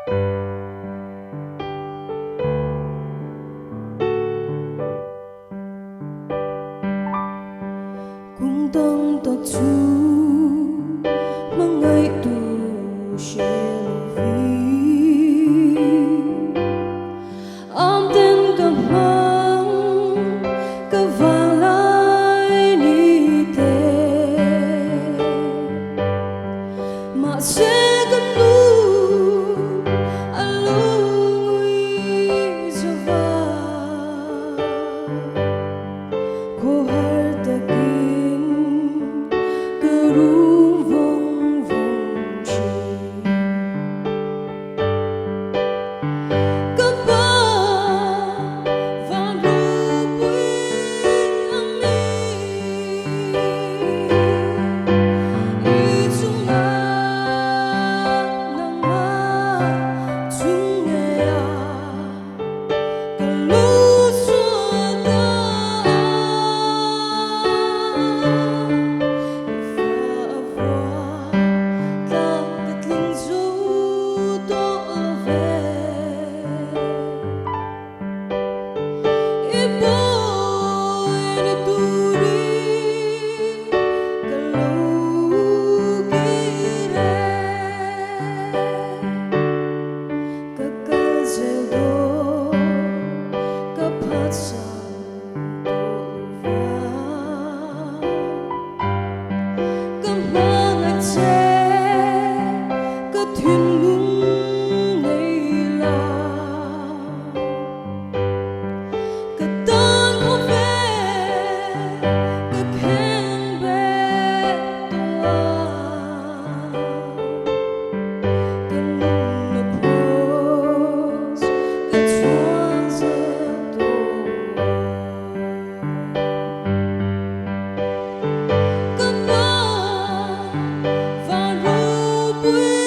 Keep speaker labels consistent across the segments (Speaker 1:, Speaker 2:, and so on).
Speaker 1: cũng tông tật chú mang ngay tu sẽ am tên cầm mang cơ vàng lại ni tê mà sẽ cần lu alu ngui cho va cô har takin cơ rum vong vong chi cơ ba vang ru bui ami chung na nang ma chung nghe cơ lu xua ta thuyền lung này là cái tên có vẻ cái khen bé toa cái nụ pose cái choáng giờ toa cái ba và ru bui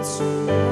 Speaker 1: so